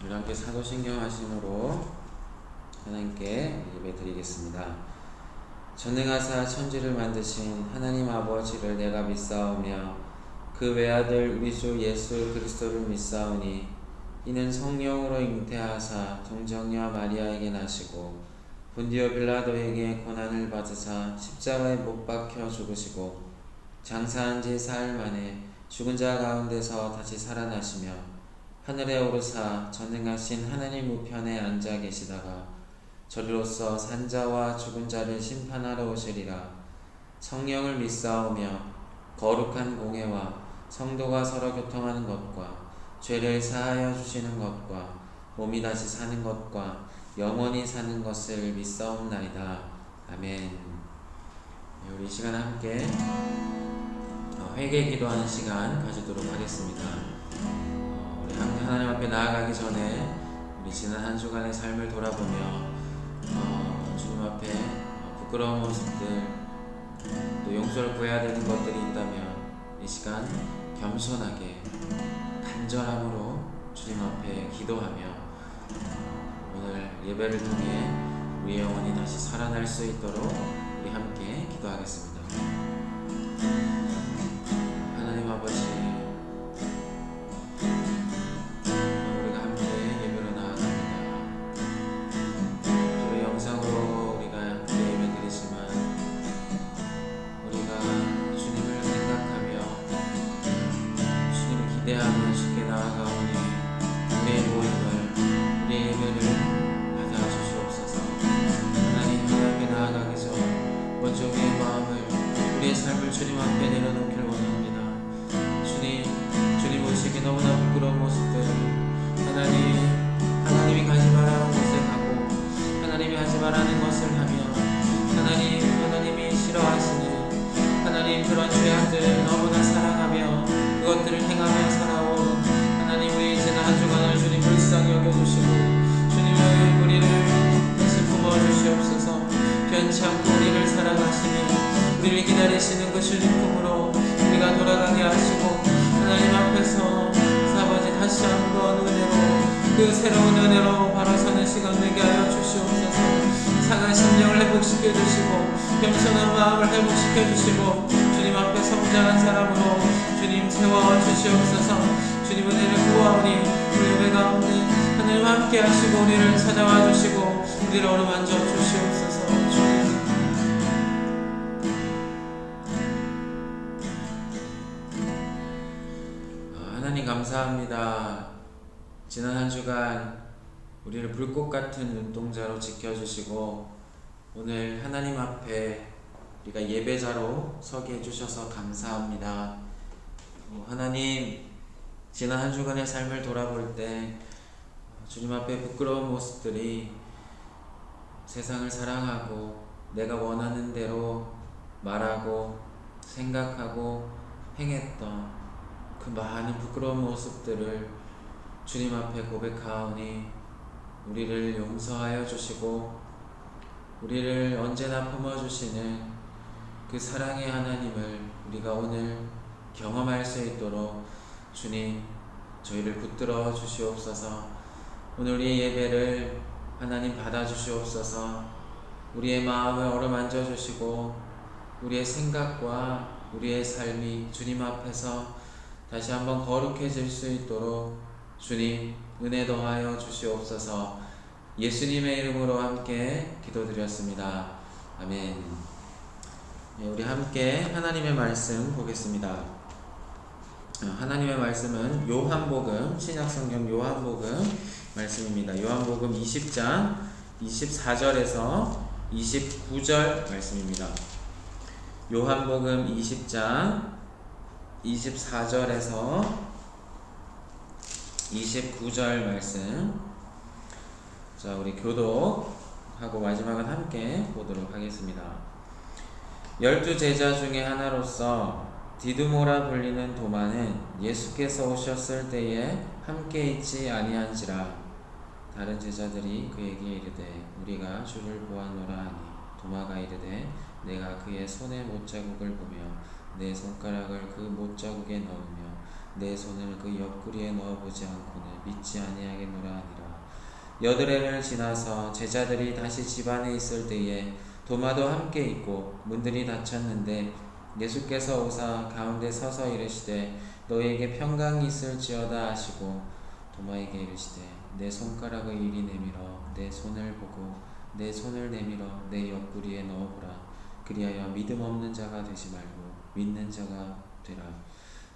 우리 함께 사도신경 하심으로 하나님께 예배 드리겠습니다. 전능하사 천지를 만드신 하나님 아버지를 내가 믿사오며 그 외아들 우리 주 예수 그리스도를 믿사오니 이는 성령으로 잉태하사 동정녀 마리아에게 나시고 본디오 빌라도에게 고난을 받으사 십자가에 못 박혀 죽으시고 장사한 지 사흘 만에 죽은 자 가운데서 다시 살아나시며 하늘에 오르사 전능하신 하나님 우편에 앉아 계시다가 저리로서 산자와 죽은 자를 심판하러 오시리라. 성령을 믿사오며 거룩한 공회와 성도가 서로 교통하는 것과 죄를 사하여 주시는 것과 몸이 다시 사는 것과 영원히 사는 것을 믿사옵나이다. 아멘. 우리 이 시간 함께 회개 기도하는 시간 가지도록 하겠습니다. 우리 함께 하나님 앞에 나아가기 전에 우리 지난 한 주간의 삶을 돌아보며 주님 앞에 부끄러운 모습들 또 용서를 구해야 되는 것들이 있다면 이 시간 겸손하게 간절함으로 주님 앞에 기도하며 오늘 예배를 통해 우리 영혼이 다시 살아날 수 있도록 우리 함께 기도하겠습니다. 하나님 아버지, 우리가 함께 예배로 나아갑니다. 우리 영상으로 우리가 함께 예배 드리지만 우리가 주님을 생각하며 주님을 기대하며 쉽게 나아가오니 우리의 모임을 우리의 예배를 받아 주시옵소서. 하나님 앞에 나아가기 전 먼저 우리의 마음을 우리의 삶을 주님 앞에 내려놓길 원합니다. 주님 오시기 너무나 부끄러운 모습들 하나님이 가지 말라는 곳에 가고 하나님이 하지 말라는 것을 하며 하나님이 싫어하시는 하나님 그런 죄악들을 너무나 사랑하며 그것들을 행하며 살아온 하나님 우리 지난 한 주간을 주님 불쌍히 여겨주시고 주님의 우리를 다시 품어주시옵소서. 변치 않고 우리를 사랑하시며 우리를 기다리시는 그 주님 품으로 우리가 돌아가게 하시고 하나님 앞에서 아버지 다시 한번 은혜로 그 새로운 은혜로 바로 서는 시간 되게 하여 주시옵소서. 상한 심령을 회복시켜 주시고 겸손한 마음을 회복시켜 주시고 주님 앞에 성장한 사람으로 주님 채워 주시옵소서. 주님 은혜를 구하오니 우리 예배 가운데 하나님 함께 하시고 우리를 찾아와 주시고 우리를 어루만져 주시옵소서. 하나님 감사합니다. 지난 한 주간 우리를 불꽃 같은 눈동자로 지켜주시고 오늘 하나님 앞에 우리가 예배자로 서게 해주셔서 감사합니다. 하나님 지난 한 주간의 삶을 돌아볼 때 주님 앞에 부끄러운 모습들이 세상을 사랑하고 내가 원하는 대로 말하고 생각하고 행했던 그 많은 부끄러운 모습들을 주님 앞에 고백하오니 우리를 용서하여 주시고 우리를 언제나 품어주시는 그 사랑의 하나님을 우리가 오늘 경험할 수 있도록 주님 저희를 붙들어 주시옵소서. 오늘 우리의 예배를 하나님 받아주시옵소서. 우리의 마음을 어루만져 주시고 우리의 생각과 우리의 삶이 주님 앞에서 다시 한번 거룩해질 수 있도록 주님 은혜 더하여 주시옵소서. 예수님의 이름으로 함께 기도드렸습니다. 아멘. 우리 함께 하나님의 말씀 보겠습니다. 하나님의 말씀은 요한복음, 신약성경 요한복음 말씀입니다. 요한복음 20장 24절에서 29절 말씀입니다. 요한복음 20장 24절에서 29절 말씀. 자, 우리 교독하고 마지막은 함께 보도록 하겠습니다. 12 제자 중에 하나로서 디두모라 불리는 도마는 예수께서 오셨을 때에 함께 있지 아니한지라. 다른 제자들이 그에게 이르되 우리가 주를 보았노라 하니 도마가 이르되 내가 그의 손에 못자국을 보며 내 손가락을 그 못자국에 넣으며 내 손을 그 옆구리에 넣어보지 않고는 믿지 아니하겠노라 하니라. 여드레를 지나서 제자들이 다시 집 안에 있을 때에 도마도 함께 있고 문들이 닫혔는데 예수께서 오사 가운데 서서 이르시되 너희에게 평강이 있을지어다 하시고 도마에게 이르시되 내 손가락을 이리 내밀어 내 손을 보고 내 손을 내밀어 내 옆구리에 넣어보라. 그리하여 믿음 없는 자가 되지 말고 믿는 자가 되라.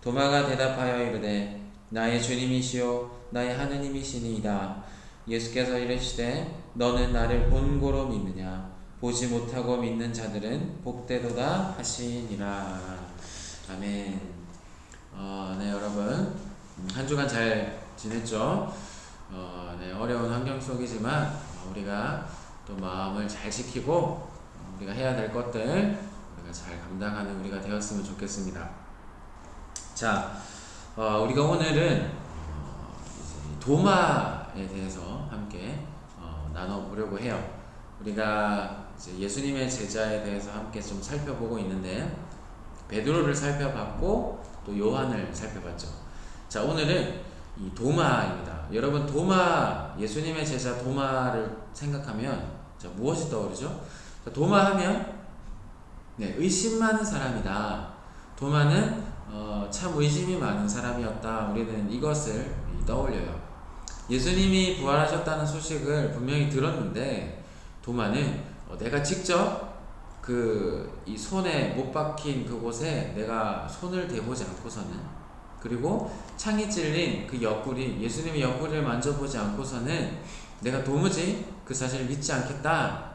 도마가 대답하여 이르되 나의 주님이시요 나의 하느님이시니이다. 예수께서 이르시되 너는 나를 본고로 믿느냐? 보지 못하고 믿는 자들은 복되도다 하시니라. 아멘. 네, 여러분 한 주간 잘 지냈죠? 네, 어려운 환경 속이지만 우리가 또 마음을 잘 지키고 우리가 해야 될 것들 우리가 잘 감당하는 우리가 되었으면 좋겠습니다. 자, 우리가 오늘은 도마에 대해서 함께 나눠보려고 해요. 우리가 이제 예수님의 제자에 대해서 함께 좀 살펴보고 있는데 베드로를 살펴봤고 또 요한을 살펴봤죠. 자, 오늘은 이 도마입니다. 여러분, 도마, 예수님의 제자 도마를 생각하면 자, 무엇이 떠오르죠? 자, 도마하면 네, 의심 많은 사람이다. 도마는 참 의심이 많은 사람이었다. 우리는 이것을 떠올려요. 예수님이 부활하셨다는 소식을 분명히 들었는데 도마는 내가 직접 이 손에 못 박힌 그곳에 내가 손을 대보지 않고서는, 그리고 창이 찔린 그 옆구리, 예수님의 옆구리를 만져보지 않고서는 내가 도무지 그 사실을 믿지 않겠다.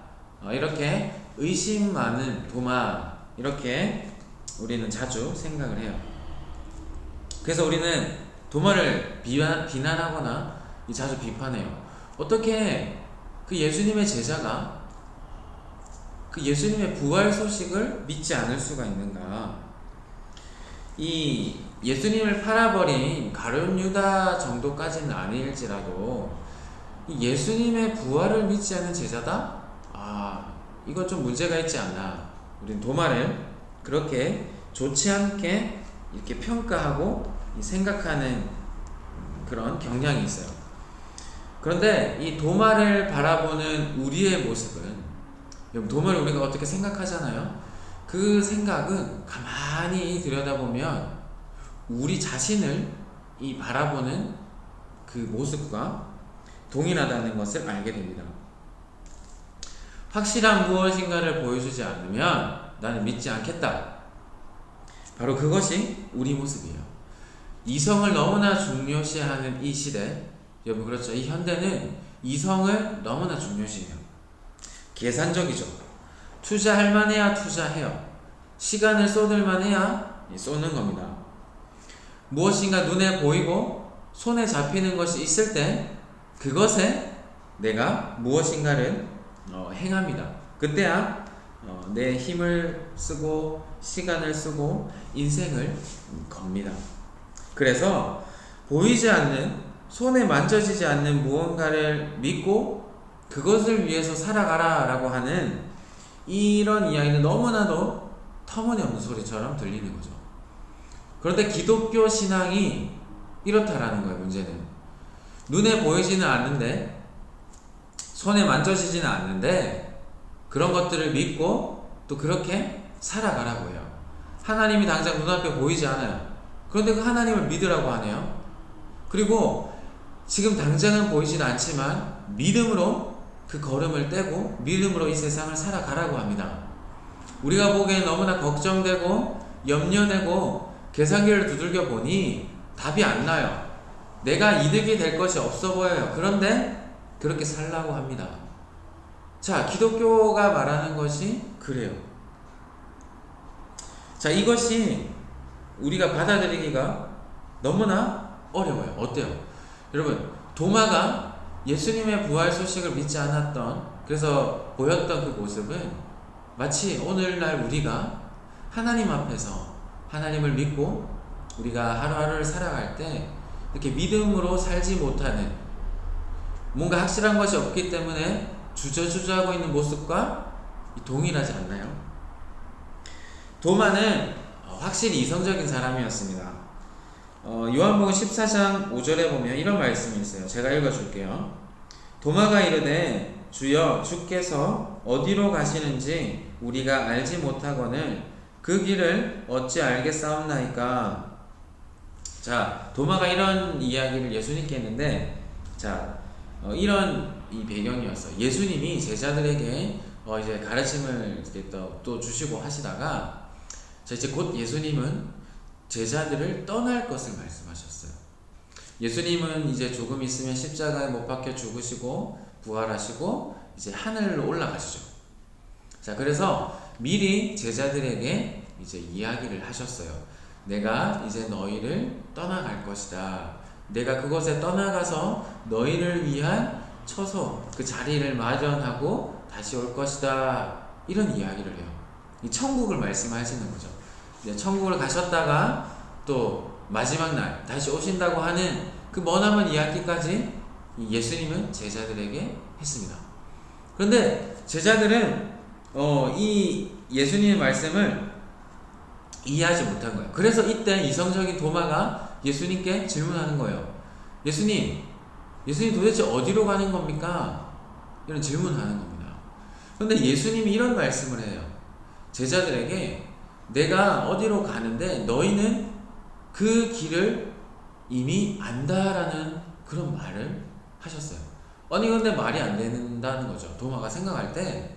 이렇게 의심 많은 도마, 이렇게 우리는 자주 생각을 해요. 그래서 우리는 도마를 비난하거나 자주 비판해요. 어떻게 그 예수님의 제자가 그 예수님의 부활 소식을 믿지 않을 수가 있는가? 이 예수님을 팔아버린 가룟 유다 정도까지는 아닐지라도 이 예수님의 부활을 믿지 않는 제자다? 이건 좀 문제가 있지 않나. 우리는 도마를 그렇게 좋지 않게 이렇게 평가하고 생각하는 그런 경향이 있어요. 그런데 이 도마를 바라보는 우리의 모습은, 도마를 우리가 어떻게 생각하잖아요. 그 생각은 가만히 들여다보면 우리 자신을 이 바라보는 그 모습과 동일하다는 것을 알게 됩니다. 확실한 무엇인가를 보여주지 않으면 나는 믿지 않겠다. 바로 그것이 우리 모습이에요. 이성을 너무나 중요시하는 이 시대, 여러분 그렇죠? 이 현대는 이성을 너무나 중요시해요. 계산적이죠. 투자할 만해야 투자해요. 시간을 쏟을 만해야 쏟는 겁니다. 무엇인가 눈에 보이고 손에 잡히는 것이 있을 때 그것에 내가 무엇인가를 행합니다. 그때야 내 힘을 쓰고 시간을 쓰고 인생을 겁니다. 그래서 보이지 않는, 손에 만져지지 않는 무언가를 믿고 그것을 위해서 살아가라 라고 하는 이런 이야기는 너무나도 터무니없는 소리처럼 들리는 거죠. 그런데 기독교 신앙이 이렇다라는 거예요. 문제는 눈에 보이지는 않는데, 손에 만져지지는 않는데 그런 것들을 믿고 또 그렇게 살아가라고 해요. 하나님이 당장 눈앞에 보이지 않아요. 그런데 그 하나님을 믿으라고 하네요. 그리고 지금 당장은 보이진 않지만 믿음으로 그 걸음을 떼고 믿음으로 이 세상을 살아가라고 합니다. 우리가 보기엔 너무나 걱정되고 염려되고 계산기를 두들겨 보니 답이 안 나요. 내가 이득이 될 것이 없어 보여요. 그런데 그렇게 살라고 합니다. 자, 기독교가 말하는 것이 그래요. 자, 이것이 우리가 받아들이기가 너무나 어려워요. 어때요? 여러분, 도마가 예수님의 부활 소식을 믿지 않았던, 그래서 보였던 그 모습은 마치 오늘날 우리가 하나님 앞에서 하나님을 믿고 우리가 하루하루를 살아갈 때 이렇게 믿음으로 살지 못하는, 뭔가 확실한 것이 없기 때문에 주저주저하고 있는 모습과 동일하지 않나요? 도마는 확실히 이성적인 사람이었습니다. 요한복음 14장 5절에 보면 이런 말씀이 있어요. 제가 읽어줄게요. 도마가 이르되 주여 주께서 어디로 가시는지 우리가 알지 못하거늘 그 길을 어찌 알겠사옵나이까. 자, 도마가 이런 이야기를 예수님께 했는데, 자, 이런 이 배경이었어요. 예수님이 제자들에게 이제 가르침을 이렇게 또 주시고 하시다가, 자, 이제 곧 예수님은 제자들을 떠날 것을 말씀하셨어요. 예수님은 이제 조금 있으면 십자가에 못 박혀 죽으시고 부활하시고 이제 하늘로 올라가시죠. 자, 그래서 미리 제자들에게 이제 이야기를 하셨어요. 내가 이제 너희를 떠나갈 것이다. 내가 그곳에 떠나가서 너희를 위한 처소, 그 자리를 마련하고 다시 올 것이다. 이런 이야기를 해요. 이 천국을 말씀하시는 거죠. 이제 천국을 가셨다가 또 마지막 날 다시 오신다고 하는 그 머나먼 이야기까지 예수님은 제자들에게 했습니다. 그런데 제자들은 이 예수님의 말씀을 이해하지 못한 거예요. 그래서 이때 이성적인 도마가 예수님께 질문하는 거예요. 예수님 도대체 어디로 가는 겁니까? 이런 질문하는 겁니다. 그런데 예수님이 이런 말씀을 해요. 제자들에게 내가 어디로 가는데 너희는 그 길을 이미 안다라는 그런 말을 하셨어요. 아니 근데 말이 안 된다는 거죠. 도마가 생각할 때,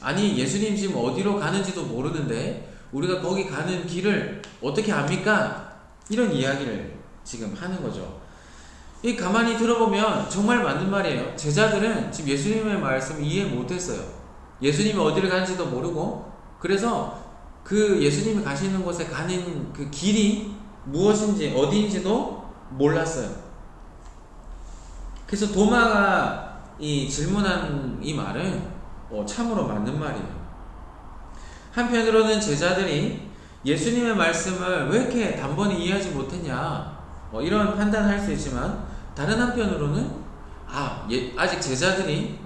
아니 예수님 지금 어디로 가는지도 모르는데 우리가 거기 가는 길을 어떻게 압니까? 이런 이야기를 지금 하는 거죠. 이 가만히 들어보면 정말 맞는 말이에요. 제자들은 지금 예수님의 말씀을 이해 못했어요. 예수님이 어디를 가는지도 모르고, 그래서 그 예수님이 가시는 곳에 가는 그 길이 무엇인지 어디인지도 몰랐어요. 그래서 도마가 이 질문한 이 말은 참으로 맞는 말이에요. 한편으로는 제자들이 예수님의 말씀을 왜 이렇게 단번에 이해하지 못했냐, 이런 판단을 할 수 있지만, 다른 한편으로는 아직 제자들이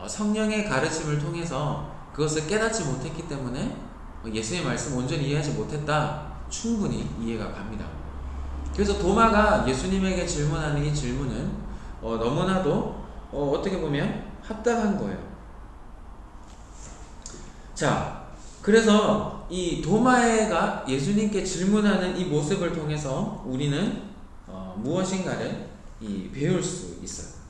성령의 가르침을 통해서 그것을 깨닫지 못했기 때문에 예수님의 말씀을 온전히 이해하지 못했다, 충분히 이해가 갑니다. 그래서 도마가 예수님에게 질문하는 이 질문은 너무나도 어떻게 보면 합당한 거예요. 자, 그래서 이 도마가 예수님께 질문하는 이 모습을 통해서 우리는 무엇인가를 배울 수 있어요.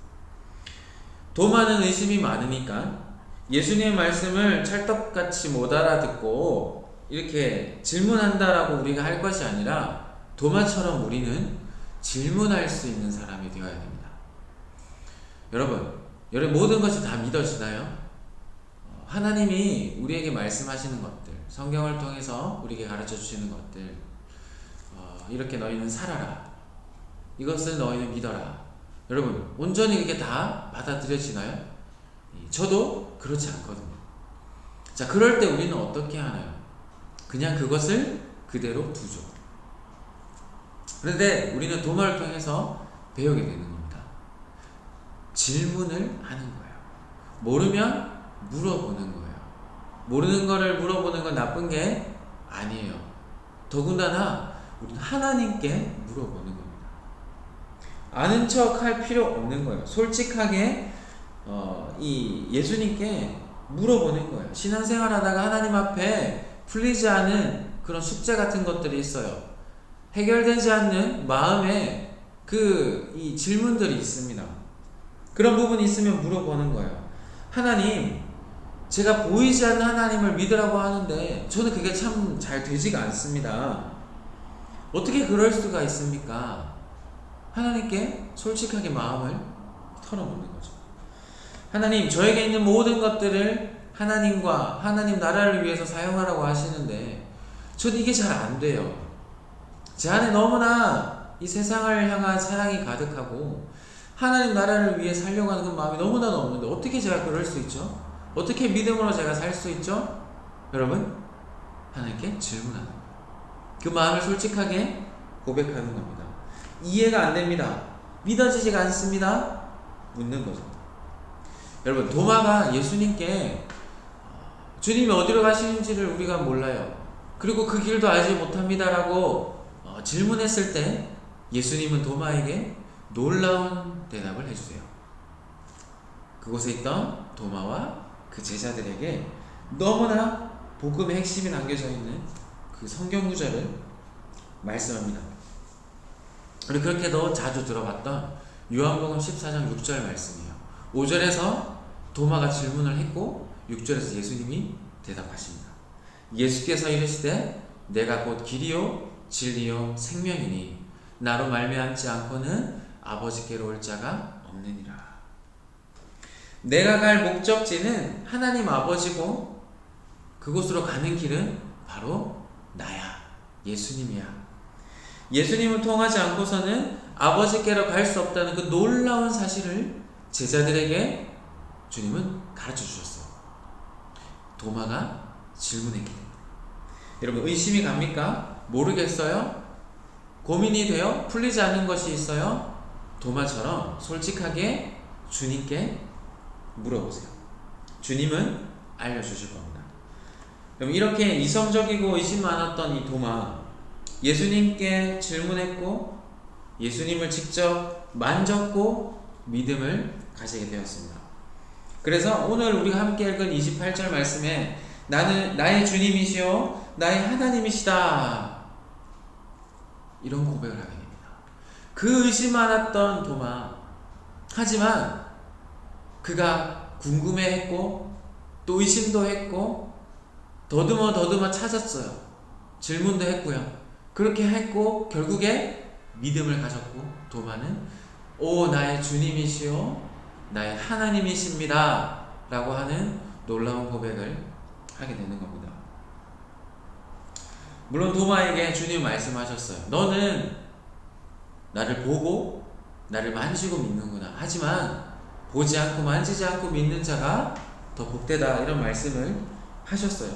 도마는 의심이 많으니까 예수님의 말씀을 찰떡같이 못 알아듣고 이렇게 질문한다라고 우리가 할 것이 아니라, 도마처럼 우리는 질문할 수 있는 사람이 되어야 됩니다. 여러분 모든 것이 다 믿어지나요? 하나님이 우리에게 말씀하시는 것들, 성경을 통해서 우리에게 가르쳐 주시는 것들, 이렇게 너희는 살아라, 이것을 너희는 믿어라, 여러분 온전히 이게 다 받아들여지나요? 저도 그렇지 않거든요. 자, 그럴 때 우리는 어떻게 하나요? 그냥 그것을 그대로 두죠. 그런데 우리는 도마를 통해서 배우게 되는 겁니다. 질문을 하는 거예요. 모르면 물어보는 거예요. 모르는 거를 물어보는 건 나쁜 게 아니에요. 더군다나 우리는 하나님께 물어보는 겁니다. 아는 척 할 필요 없는 거예요. 솔직하게 이 예수님께 물어보는 거예요. 신앙생활 하다가 하나님 앞에 풀리지 않은 그런 숙제 같은 것들이 있어요. 해결되지 않는 마음에 이 질문들이 있습니다. 그런 부분이 있으면 물어보는 거예요. 하나님, 제가 보이지 않는 하나님을 믿으라고 하는데 저는 그게 참 잘 되지가 않습니다. 어떻게 그럴 수가 있습니까? 하나님께 솔직하게 마음을 털어놓는 거죠. 하나님, 저에게 있는 모든 것들을 하나님과 하나님 나라를 위해서 사용하라고 하시는데 저는 이게 잘 안 돼요. 제 안에 너무나 이 세상을 향한 사랑이 가득하고 하나님 나라를 위해 살려고 하는 그 마음이 너무나도 없는데 어떻게 제가 그럴 수 있죠? 어떻게 믿음으로 제가 살 수 있죠? 여러분, 하나님께 질문하는 거예요. 그 마음을 솔직하게 고백하는 겁니다. 이해가 안 됩니다. 믿어지지가 않습니다. 묻는 거죠. 여러분, 도마가 예수님께 주님이 어디로 가시는지를 우리가 몰라요. 그리고 그 길도 알지 못합니다라고 질문했을 때 예수님은 도마에게 놀라운 대답을 해주세요. 그곳에 있던 도마와 그 제자들에게 너무나 복음의 핵심이 남겨져 있는 그 성경 구절을 말씀합니다. 우리 그렇게도 자주 들어봤던 요한복음 14장 6절 말씀이에요. 5절에서 도마가 질문을 했고 6절에서 예수님이 대답하십니다. 예수께서 이르시되 내가 곧 길이요 진리요 생명이니 나로 말미암지 않고는 아버지께로 올 자가 없느니라. 내가 갈 목적지는 하나님 아버지고 그곳으로 가는 길은 바로 나야, 예수님이야. 예수님을 통하지 않고서는 아버지께로 갈 수 없다는 그 놀라운 사실을 제자들에게 주님은 가르쳐 주셨어요. 도마가 질문했기 때문에. 여러분, 의심이 갑니까? 모르겠어요? 고민이 돼요? 풀리지 않는 것이 있어요? 도마처럼 솔직하게 주님께 물어보세요. 주님은 알려주실 겁니다. 그럼 이렇게 이성적이고 의심 많았던 이 도마, 예수님께 질문했고 예수님을 직접 만졌고 믿음을 가지게 되었습니다. 그래서 오늘 우리가 함께 읽은 28절 말씀에 나는 나의 주님이시요 나의 하나님이시다, 이런 고백을 하게 됩니다. 그 의심 많았던 도마, 하지만 그가 궁금해했고 또 의심도 했고 더듬어 찾았어요. 질문도 했고요. 그렇게 했고 결국에 믿음을 가졌고 도마는 오 나의 주님이시요 나의 하나님이십니다 라고 하는 놀라운 고백을 하게 되는 겁니다. 물론 도마에게 주님 말씀하셨어요. 너는 나를 보고 나를 만지고 믿는구나. 하지만 보지 않고 만지지 않고 믿는 자가 더 복되다, 이런 말씀을 하셨어요.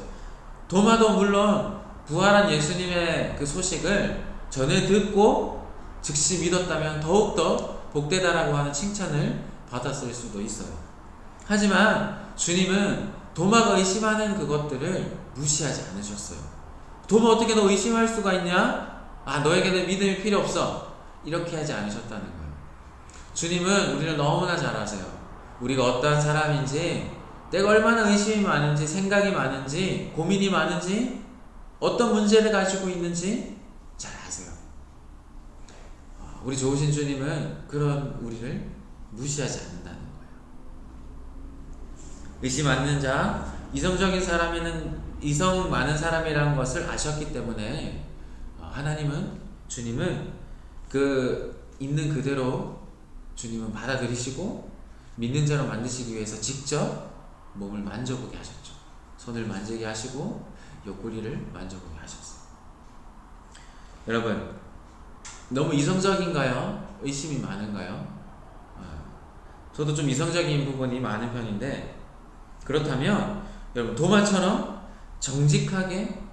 도마도 물론 부활한 예수님의 그 소식을 전에 듣고 즉시 믿었다면 더욱더 복되다라고 하는 칭찬을 받았을 수도 있어요. 하지만 주님은 도마가 의심하는 그것들을 무시하지 않으셨어요. 도마 어떻게 너 의심할 수가 있냐? 아, 너에게는 믿음이 필요 없어. 이렇게 하지 않으셨다는 거예요. 주님은 우리를 너무나 잘 아세요. 우리가 어떠한 사람인지, 내가 얼마나 의심이 많은지, 생각이 많은지, 고민이 많은지, 어떤 문제를 가지고 있는지 잘 아세요. 우리 좋으신 주님은 그런 우리를 무시하지 않는다는 거예요. 의심 많는 자, 이성적인 사람에는 이성 많은 사람이라는 것을 아셨기 때문에 하나님은, 주님은 그 있는 그대로 주님은 받아들이시고 믿는 자로 만드시기 위해서 직접 몸을 만져보게 하셨죠. 손을 만지게 하시고 옆구리를 만져보게 하셨어요. 여러분, 너무 이성적인가요? 의심이 많은가요? 저도 좀 이성적인 부분이 많은 편인데, 그렇다면 여러분 도마처럼 정직하게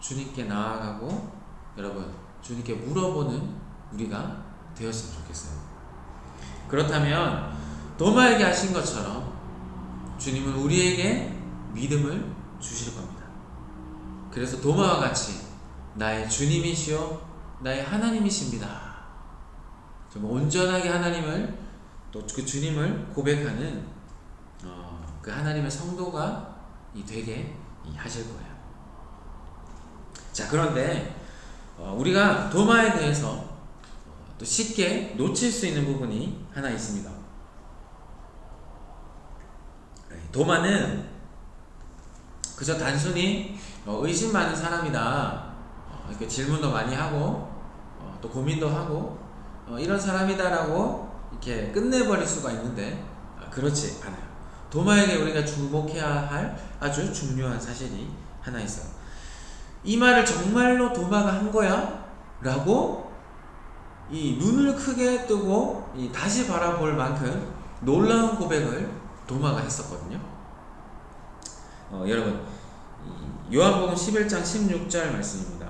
주님께 나아가고 여러분 주님께 물어보는 우리가 되었으면 좋겠어요. 그렇다면 도마에게 하신 것처럼 주님은 우리에게 믿음을 주실 겁니다. 그래서 도마와 같이 나의 주님이시요 나의 하나님이십니다. 정말 온전하게 하나님을, 또 그 주님을 고백하는 그 하나님의 성도가 되게 하실 거예요. 자, 그런데 우리가 도마에 대해서 또 쉽게 놓칠 수 있는 부분이 하나 있습니다. 도마는 그저 단순히 의심 많은 사람이다, 이렇게 질문도 많이 하고 또 고민도 하고 이런 사람이다라고 이렇게 끝내버릴 수가 있는데 그렇지 않아요. 도마에게 우리가 주목해야 할 아주 중요한 사실이 하나 있어요. 이 말을 정말로 도마가 한 거야? 라고 이 눈을 크게 뜨고 다시 바라볼 만큼 놀라운 고백을 도마가 했었거든요. 여러분, 요한복음 11장 16절 말씀입니다.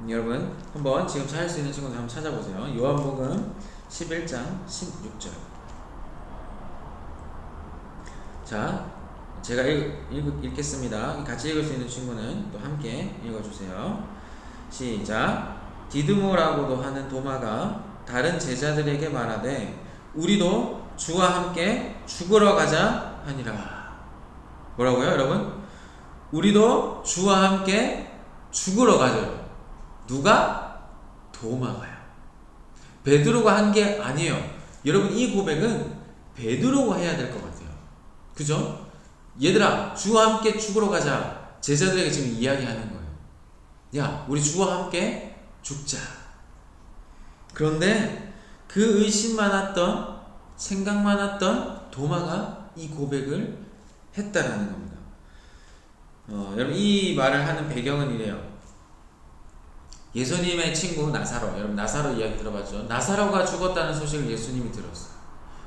여러분 한번 지금 찾을 수 있는 친구들 한번 찾아보세요. 요한복음 11장 16절. 자, 제가 읽겠습니다. 같이 읽을 수 있는 친구는 또 함께 읽어주세요. 시작. 디드모라고도 하는 도마가 다른 제자들에게 말하되 우리도 주와 함께 죽으러 가자 하니라. 뭐라고요, 여러분? 우리도 주와 함께 죽으러 가죠. 누가? 도마가요. 베드로가 한 게 아니에요. 여러분, 이 고백은 베드로가 해야 될 것 같아요. 그죠? 얘들아, 주와 함께 죽으러 가자. 제자들에게 지금 이야기하는 거예요. 야, 우리 주와 함께 죽자. 그런데 그 의심 많았던, 생각 많았던 도마가 이 고백을 했다라는 겁니다. 여러분, 이 말을 하는 배경은 이래요. 예수님의 친구 나사로, 여러분 나사로 이야기 들어봤죠? 나사로가 죽었다는 소식을 예수님이 들었어요.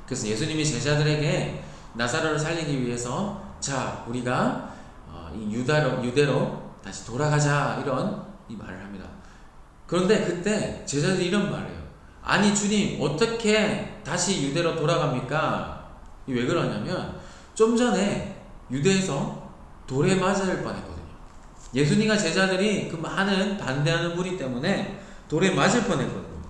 그래서 예수님이 제자들에게 나사로를 살리기 위해서 자, 우리가 이 유대로 다시 돌아가자, 이런 이 말을 합니다. 그런데 그때 제자들이 이런 말을 해요. 아니 주님, 어떻게 다시 유대로 돌아갑니까? 왜 그러냐면 좀 전에 유대에서 돌에 맞을 뻔했거든요. 예수님과 제자들이 그 많은 반대하는 무리 때문에 돌에 맞을 뻔했거든요.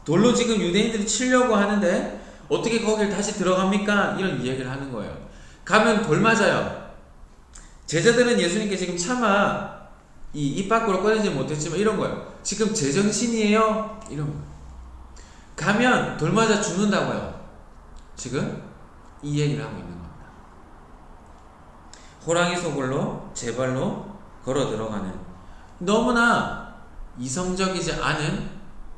돌로 지금 유대인들이 치려고 하는데 어떻게 거길 다시 들어갑니까? 이런 이야기를 하는 거예요. 가면 돌 맞아요. 제자들은 예수님께 지금 차마 입 밖으로 꺼내지 못했지만 이런 거예요. 지금 제정신이에요? 이런 거예요. 가면 돌 맞아 죽는다고요. 지금 이 얘기를 하고 있는 겁니다. 호랑이 소굴로 제 발로 걸어 들어가는, 너무나 이성적이지 않은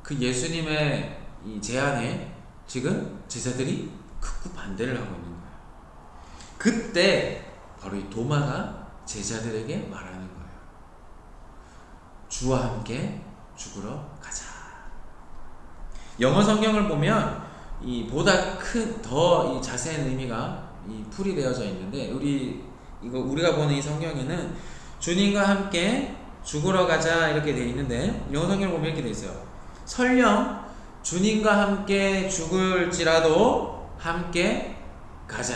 그 예수님의 이 제안에 지금 제자들이 극구 반대를 하고 있는 거예요. 그때 바로 이 도마가 제자들에게 말하는 거예요. 주와 함께 죽으러 가자. 영어 성경을 보면 이 보다 큰 더 이 자세한 의미가 이 풀이 되어져 있는데, 우리가 보는 이 성경에는 주님과 함께 죽으러 가자 이렇게 되어 있는데, 영어 성경을 보면 이렇게 되어 있어요. 설령 주님과 함께 죽을지라도 함께 가자.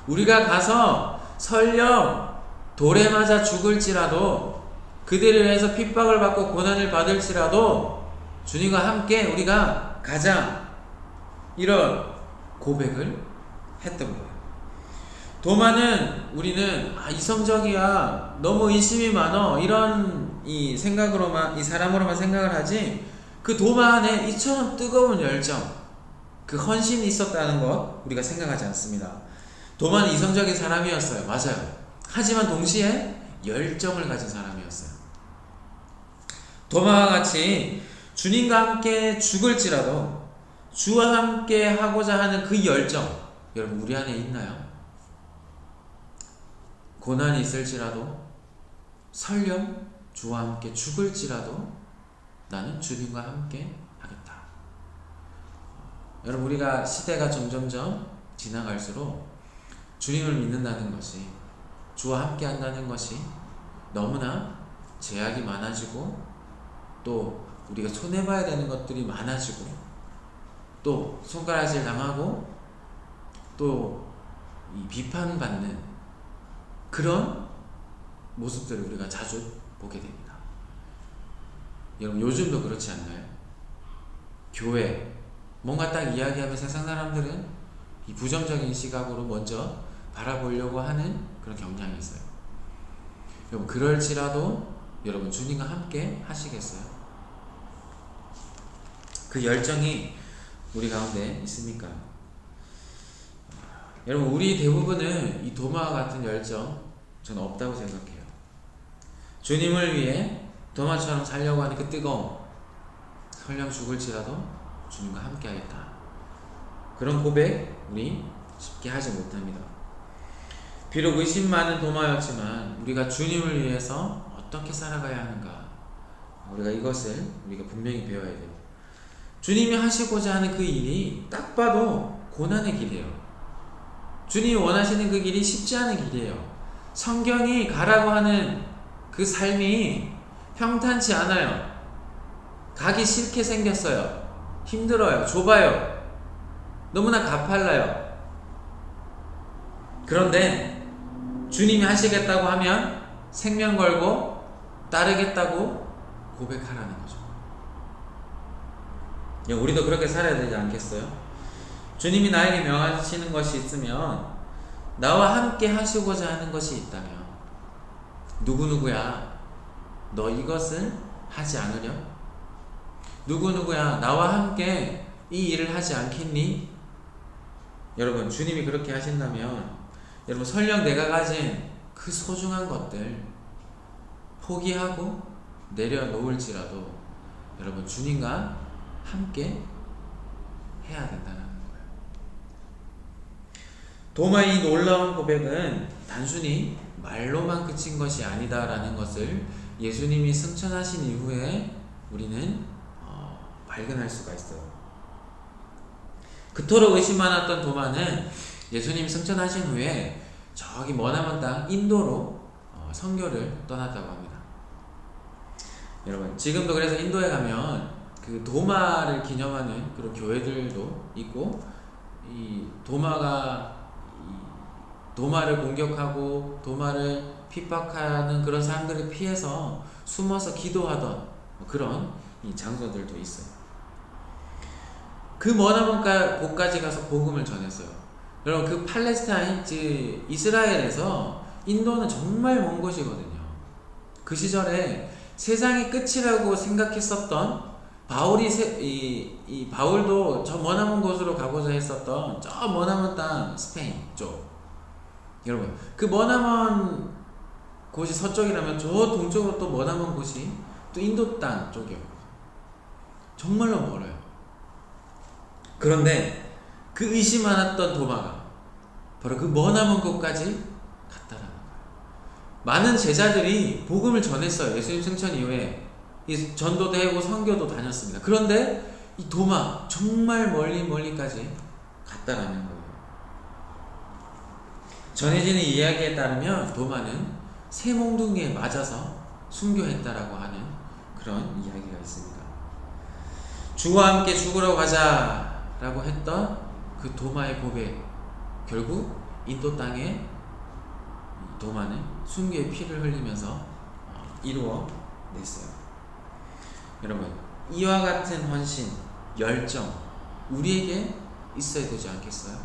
우리가 가서 설령 돌에 맞아 죽을지라도, 그들을 위해서 핍박을 받고 고난을 받을지라도 주님과 함께 우리가 가자, 이런 고백을 했던 거예요. 도마는 우리는 이성적이야, 너무 의심이 많어, 이런 이 생각으로만, 이 사람으로만 생각을 하지, 그 도마 안에 이처럼 뜨거운 열정, 그 헌신이 있었다는 것 우리가 생각하지 않습니다. 도마는 이성적인 사람이었어요. 맞아요. 하지만 동시에 열정을 가진 사람이었어요. 도마와 같이 주님과 함께 죽을지라도 주와 함께 하고자 하는 그 열정, 여러분 우리 안에 있나요? 고난이 있을지라도, 설령 주와 함께 죽을지라도 나는 주님과 함께 하겠다. 여러분, 우리가 시대가 점점점 지나갈수록 주님을 믿는다는 것이, 주와 함께 한다는 것이 너무나 제약이 많아지고, 또 우리가 손해봐야 되는 것들이 많아지고, 또 손가락질 당하고, 또 이 비판받는 그런 모습들을 우리가 자주 보게 됩니다. 여러분, 요즘도 그렇지 않나요? 교회 뭔가 딱 이야기하면 세상 사람들은 이 부정적인 시각으로 먼저 바라보려고 하는 그런 경향이 있어요. 여러분, 그럴지라도 여러분 주님과 함께 하시겠어요? 그 열정이 우리 가운데 있습니까? 여러분, 우리 대부분은 이 도마와 같은 열정 저는 없다고 생각해요. 주님을 위해 도마처럼 살려고 하는 그 뜨거움, 설령 죽을지라도 주님과 함께 하겠다, 그런 고백 우리 쉽게 하지 못합니다. 비록 의심 많은 도마였지만 우리가 주님을 위해서 어떻게 살아가야 하는가, 우리가 이것을 우리가 분명히 배워야 돼요. 주님이 하시고자 하는 그 일이 딱 봐도 고난의 길이에요. 주님이 원하시는 그 길이 쉽지 않은 길이에요. 성경이 가라고 하는 그 삶이 평탄치 않아요. 가기 싫게 생겼어요. 힘들어요. 좁아요. 너무나 가팔라요. 그런데 주님이 하시겠다고 하면 생명 걸고 따르겠다고 고백하라는 거죠. 우리도 그렇게 살아야 되지 않겠어요? 주님이 나에게 명하시는 것이 있으면, 나와 함께 하시고자 하는 것이 있다면, 누구누구야 너 이것을 하지 않으려? 누구누구야 나와 함께 이 일을 하지 않겠니? 여러분, 주님이 그렇게 하신다면, 여러분 설령 내가 가진 그 소중한 것들 포기하고 내려놓을지라도 여러분 주님과 함께 해야 된다는 거예요. 도마의 놀라운 고백은 단순히 말로만 그친 것이 아니다라는 것을 예수님이 승천하신 이후에 우리는 발견할 수가 있어요. 그토록 의심 많았던 도마는 예수님 승천하신 후에 저기 머나먼 땅 인도로 선교를 떠났다고 합니다. 여러분, 지금도 그래서 인도에 가면 그 도마를 기념하는 그런 교회들도 있고, 이 도마를 공격하고 도마를 핍박하는 그런 사람들을 피해서 숨어서 기도하던 그런 이 장소들도 있어요. 그 머나먼 곳까지 가서 복음을 전했어요. 여러분, 그 팔레스타인, 즉 이스라엘에서 인도는 정말 먼 곳이거든요. 그 시절에 세상의 끝이라고 생각했었던 바울도 저 머나먼 곳으로 가고자 했었던 저 머나먼 땅 스페인 쪽. 여러분, 그 머나먼 곳이 서쪽이라면 저 동쪽으로 또 머나먼 곳이 또 인도 땅 쪽이었고, 정말로 멀어요. 그런데 그 의심 많았던 도마가 바로 그 머나먼 곳까지 갔다라는 거예요. 많은 제자들이 복음을 전했어요. 예수님 승천 이후에 전도도 하고 선교도 다녔습니다. 그런데 이 도마 정말 멀리까지 갔다라는 거예요. 전해지는 이야기에 따르면 도마는 새 몽둥이에 맞아서 순교했다라고 하는 그런 이야기가 있습니다. 주와 함께 죽으러 가자라고 했던 그 도마의 고백, 결국 인도 땅에 도마는 순교의 피를 흘리면서 이루어냈어요. 여러분, 이와 같은 헌신, 열정 우리에게 있어야 되지 않겠어요?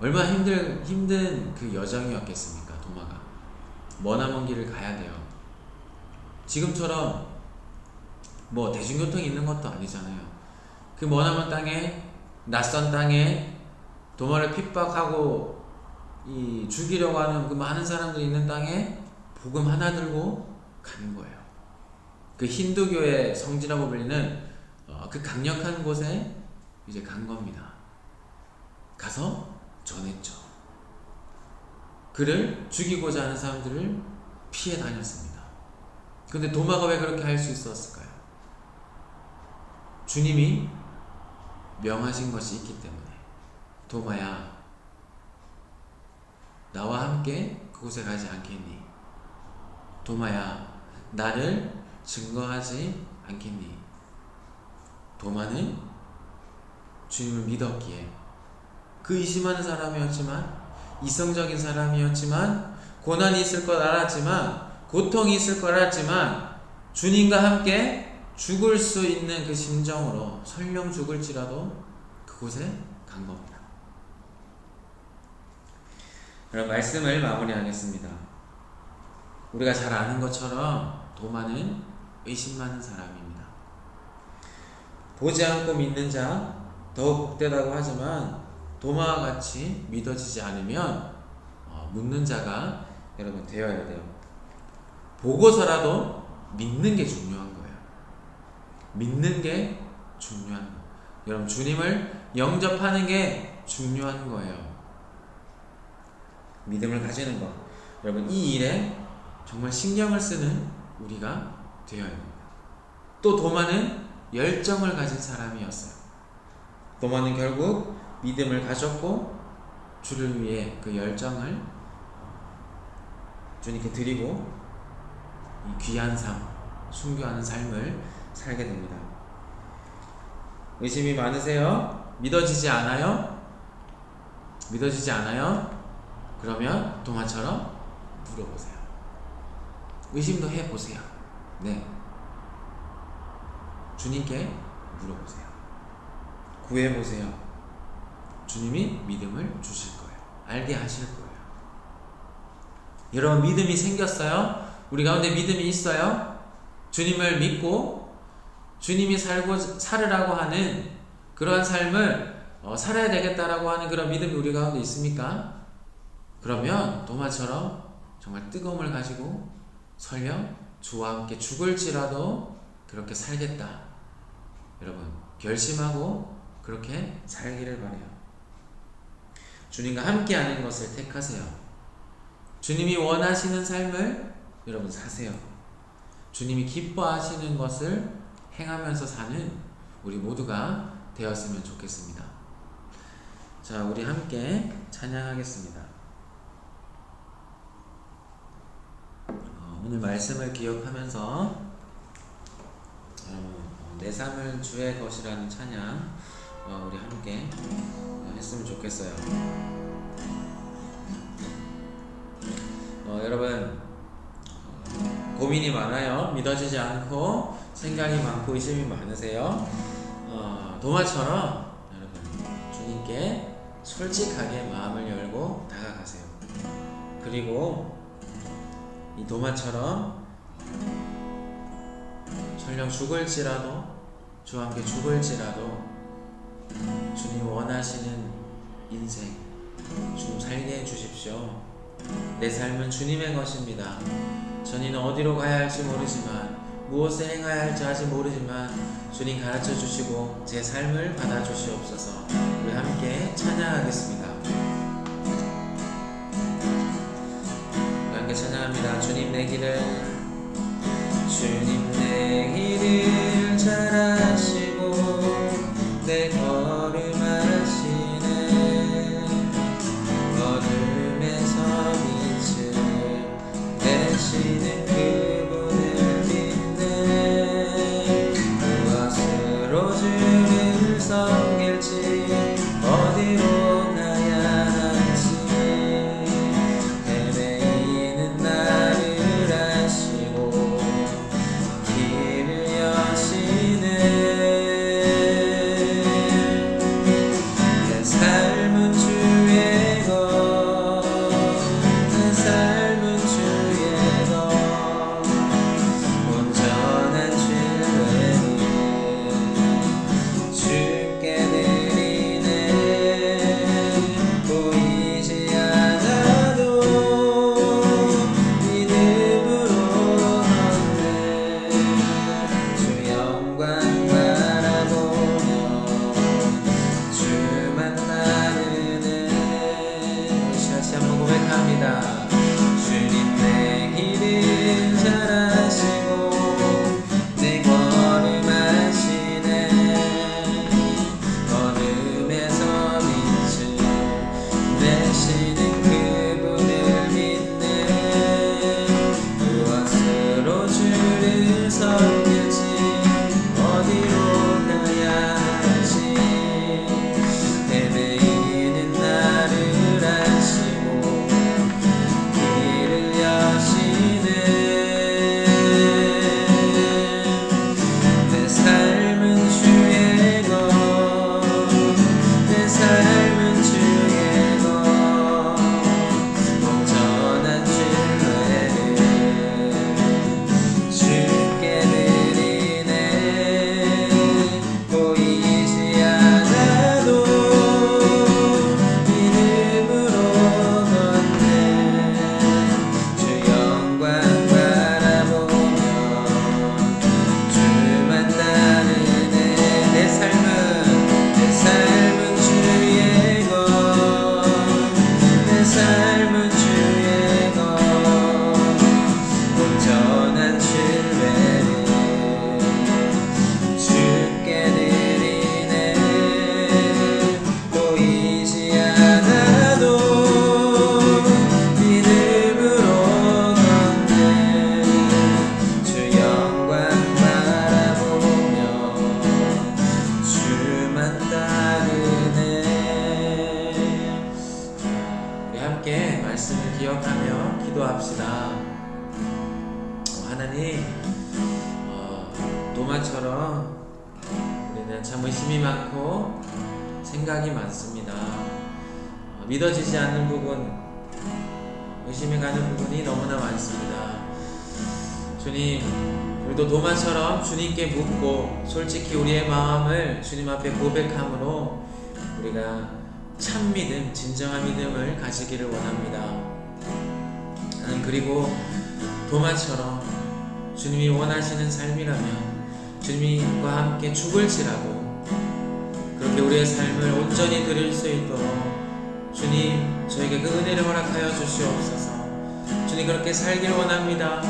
얼마나 힘든 그 여정이었겠습니까? 도마가 머나먼 길을 가야 돼요. 지금처럼 뭐 대중교통이 있는 것도 아니잖아요. 그 머나먼 땅에, 낯선 땅에 도마를 핍박하고 죽이려고 하는 그 많은 사람들이 있는 땅에 복음 하나 들고 가는 거예요. 그 힌두교의 성지라고 불리는 그 강력한 곳에 이제 간 겁니다. 가서 전했죠. 그를 죽이고자 하는 사람들을 피해 다녔습니다. 그런데 도마가 왜 그렇게 할 수 있었을까요? 주님이 명하신 것이 있기 때문에. 도마야, 나와 함께 그곳에 가지 않겠니? 도마야, 나를 증거하지 않겠니? 도마는 주님을 믿었기에 그 의심하는 사람이었지만, 이성적인 사람이었지만, 고난이 있을 걸 알았지만, 고통이 있을 걸 알았지만, 주님과 함께 죽을 수 있는 그 심정으로 설령 죽을지라도 그곳에 간 겁니다. 그럼 말씀을 마무리하겠습니다. 우리가 잘 아는 것처럼 도마는 의심 많은 사람입니다. 보지 않고 믿는 자 더욱 복되다고 하지만, 도마와 같이 믿어지지 않으면 묻는 자가 여러분 되어야 돼요. 보고서라도 믿는 게 중요한 거예요. 믿는 게 중요한 거예요. 여러분, 주님을 영접하는 게 중요한 거예요. 믿음을 가지는 것. 여러분, 이 일에 정말 신경을 쓰는 우리가 되어야 합니다. 또 도마는 열정을 가진 사람이었어요. 도마는 결국 믿음을 가졌고, 주를 위해 그 열정을 주님께 드리고 이 귀한 삶, 순교하는 삶을 살게 됩니다. 의심이 많으세요? 믿어지지 않아요? 믿어지지 않아요? 그러면 도마처럼 물어보세요. 의심도 해보세요. 네. 주님께 물어보세요. 구해보세요. 주님이 믿음을 주실 거예요. 알게 하실 거예요. 여러분, 믿음이 생겼어요? 우리 가운데 믿음이 있어요? 주님을 믿고 주님이 살으라고 하는 그러한 삶을 살아야 되겠다라고 하는 그런 믿음이 우리 가운데 있습니까? 그러면 도마처럼 정말 뜨거움을 가지고 설령 주와 함께 죽을지라도 그렇게 살겠다. 여러분, 결심하고 그렇게 살기를 바라요. 주님과 함께하는 것을 택하세요. 주님이 원하시는 삶을 여러분 사세요. 주님이 기뻐하시는 것을 행하면서 사는 우리 모두가 되었으면 좋겠습니다. 자, 우리 함께 찬양하겠습니다. 오늘 말씀을 기억하면서 내 삶을 주의 것이라는 찬양 우리 함께 했으면 좋겠어요. 여러분, 고민이 많아요. 믿어지지 않고 생각이 많고 의심이 많으세요. 도마처럼 여러분 주님께 솔직하게 마음을 열고 다가가세요. 그리고 이 도마처럼 설령 죽을지라도 주와 함께 죽을지라도 주님 원하시는 인생 주님 살게 해주십시오. 내 삶은 주님의 것입니다. 저는 어디로 가야 할지 모르지만 무엇을 행해야 할지 아직 모르지만 주님 가르쳐 주시고 제 삶을 받아 주시옵소서. 우리 함께 찬양하겠습니다. 우리 함께 찬양합니다. 주님 내 길을 잘 아시고 내 걸음 아시네. 어둠에서 빛을 내시는 그분을 믿네. 무엇으로 주를 섬길지 어디로 가야 할지 헤매이는 나를 아시고 길을 여시 우리는 참 의심이 많고 생각이 많습니다. 믿어지지 않는 부분, 의심이 가는 부분이 너무나 많습니다. 주님, 우리도 도마처럼 주님께 묻고 솔직히 우리의 마음을 주님 앞에 고백함으로 우리가 참 믿음, 진정한 믿음을 가지기를 원합니다. 나는 그리고 도마처럼 주님이 원하시는 삶이라면 주님과 함께 죽을지라도 그렇게 우리의 삶을 온전히 드릴 수 있도록 주님 저에게 그 은혜를 허락하여 주시옵소서. 주님 그렇게 살길 원합니다.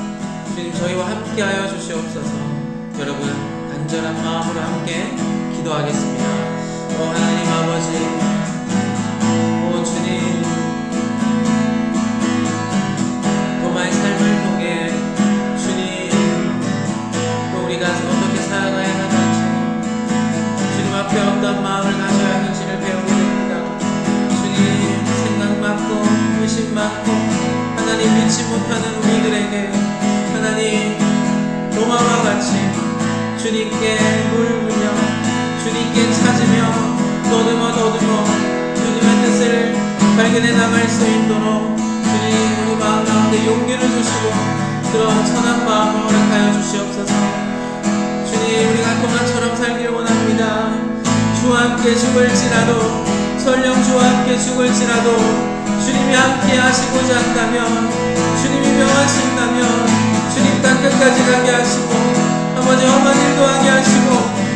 주님 저희와 함께 하여 주시옵소서. 여러분 간절한 마음으로 함께 기도하겠습니다. 하나님 아버지, 주님 도마의 삶을 통해 주님 또 우리가 어떻게 살아가야 하는지 주님 앞에 어떤 마음을 가져야 하는지를 배우게 됩니다. 주님 생각 많고 의심 많고 하나님 믿지 못하는 우리들에게 하나님 도마와 같이 주님께 물으며 주님께 찾으며 더듬어 주님의 뜻을 발견해 나갈 수 있도록 주님 우리 마음 가운데 용기를 주시고 그런 선한 마음을 허락하여 주시옵소서. 주님 우리가 도마처럼 살길 원합니다. 주와 함께 죽을지라도 설령 주와 함께 죽을지라도 주님이 함께 하시고자 한다면 주님이 명하신다면 주님 땅 끝까지 가게 하시고 아버지 험한 일도 하게 하시고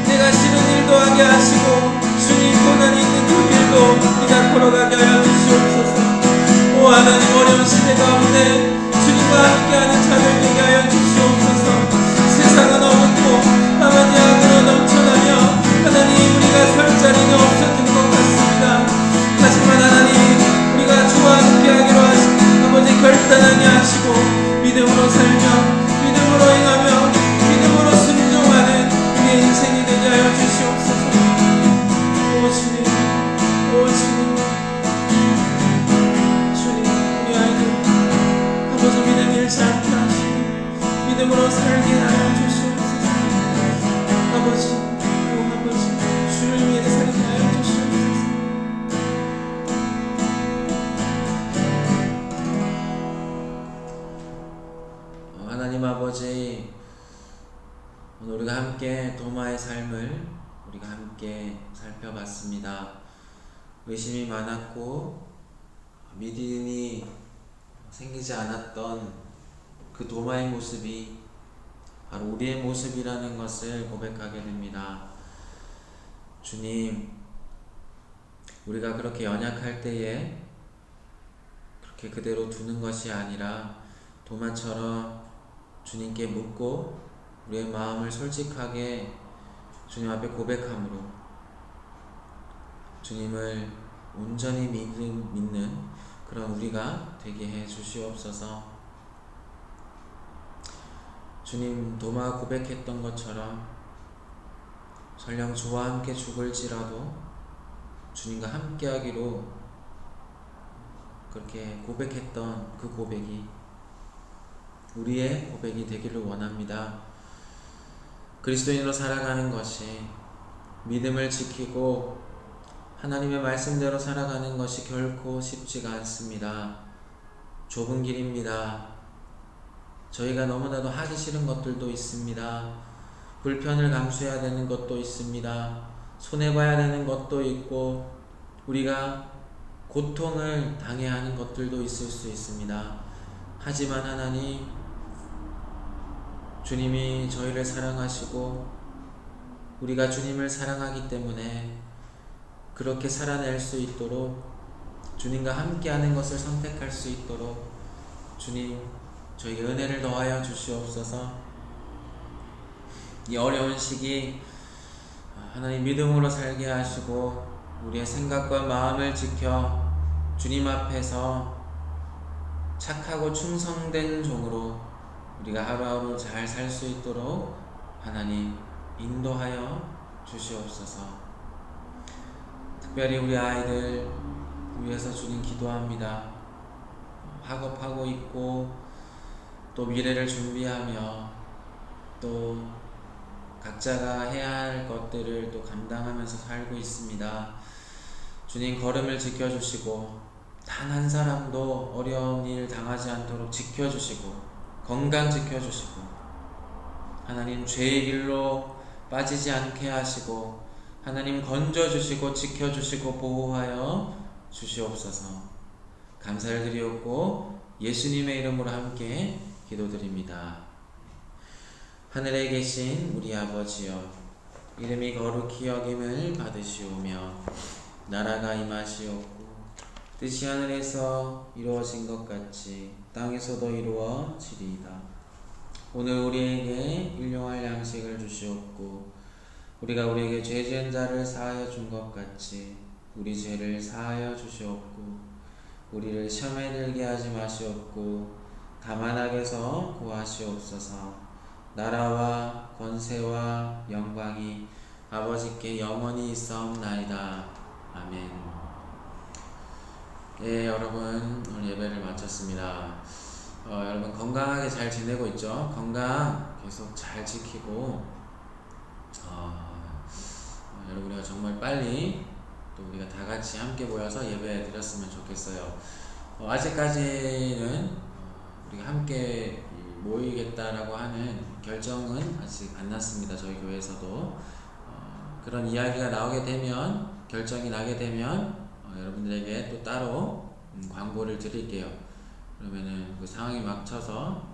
내가 싫은 일도 하게 하시고 주님 고난이 있는 그 길도 우리가 걸어가게 하여 주시옵소서. 하나님 어려운 시대 가운데 주님과 함께하는 자들 되게 하여 주시옵소서. 세상은 어둡고 아버지 악으로 넘쳐나며 하나님 우리가 설 자리는 없었던 것 같습니다. 하지만 하나님 우리가 주와 함께하기로 하신 아버지 결단하게 하시고 믿음으로 살며 믿음으로 행하며 믿음으로 순종하는 우리의 인생이 되게 하여 주시옵소서. 주님 우리 아이들 아버지 믿음 잃지 않게 하시고 믿음으로 살게 하여 주시옵소서. 아버지 주를 위해 살게 하여 주시옵소서. 하나님 아버지, 오늘 우리가 함께 도마의 삶을 우리가 함께 살펴봤습니다. 의심이 많았고 믿음이 생기지 않았던 그 도마의 모습이 바로 우리의 모습이라는 것을 고백하게 됩니다. 주님, 우리가 그렇게 연약할 때에 그렇게 그대로 두는 것이 아니라 도마처럼 주님께 묻고 우리의 마음을 솔직하게 주님 앞에 고백함으로 주님을 온전히 믿는 그런 우리가 되게 해 주시옵소서. 주님 도마가 고백했던 것처럼 설령 주와 함께 죽을지라도 주님과 함께 하기로 그렇게 고백했던 그 고백이 우리의 고백이 되기를 원합니다. 그리스도인으로 살아가는 것이 믿음을 지키고 하나님의 말씀대로 살아가는 것이 결코 쉽지가 않습니다. 좁은 길입니다. 저희가 너무나도 하기 싫은 것들도 있습니다. 불편을 감수해야 되는 것도 있습니다. 손해봐야 되는 것도 있고 우리가 고통을 당해야 하는 것들도 있을 수 있습니다. 하지만 하나님, 주님이 저희를 사랑하시고 우리가 주님을 사랑하기 때문에 그렇게 살아낼 수 있도록 주님과 함께하는 것을 선택할 수 있도록 주님 저에게 은혜를 더하여 주시옵소서. 이 어려운 시기 하나님 믿음으로 살게 하시고 우리의 생각과 마음을 지켜 주님 앞에서 착하고 충성된 종으로 우리가 하루하루 잘 살 수 있도록 하나님 인도하여 주시옵소서. 특별히 우리 아이들 위해서 주님 기도합니다. 학업하고 있고 또 미래를 준비하며 또 각자가 해야 할 것들을 또 감당하면서 살고 있습니다. 주님 걸음을 지켜주시고 단 한 사람도 어려운 일 당하지 않도록 지켜주시고 건강 지켜주시고 하나님 죄의 길로 빠지지 않게 하시고 하나님 건져주시고 지켜주시고 보호하여 주시옵소서. 감사를 드리옵고 예수님의 이름으로 함께 기도드립니다. 하늘에 계신 우리 아버지여, 이름이 거룩히 여김을 받으시오며 나라가 임하시옵고 뜻이 하늘에서 이루어진 것 같이 땅에서도 이루어지리이다. 오늘 우리에게 일용할 양식을 주시옵고 우리가 우리에게 죄 지은 자를 사하여 준 것 같이 우리 죄를 사하여 주시옵고 우리를 시험에 들게 하지 마시옵고 다만 악에서 구하시옵소서. 나라와 권세와 영광이 아버지께 영원히 있사옵나이다. 아멘. 예, 여러분 오늘 예배를 마쳤습니다. 여러분 건강하게 잘 지내고 있죠? 건강 계속 잘 지키고 여러분 우리가 정말 빨리 또 우리가 다 같이 함께 모여서 예배 드렸으면 좋겠어요. 아직까지는 우리가 함께 모이겠다라고 하는 결정은 아직 안 났습니다. 저희 교회에서도 그런 이야기가 나오게 되면, 결정이 나게 되면 여러분들에게 또 따로 광고를 드릴게요. 그러면은 그 상황에 맞춰서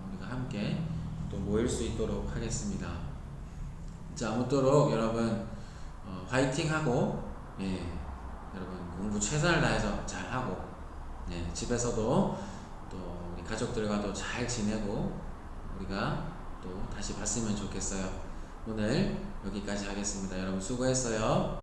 우리가 함께 또 모일 수 있도록 하겠습니다. 자, 아무쪼록 여러분 화이팅하고, 예, 여러분 공부 최선을 다해서 잘하고, 예, 집에서도 또 우리 가족들과도 잘 지내고 우리가 또 다시 봤으면 좋겠어요. 오늘 여기까지 하겠습니다. 여러분 수고했어요.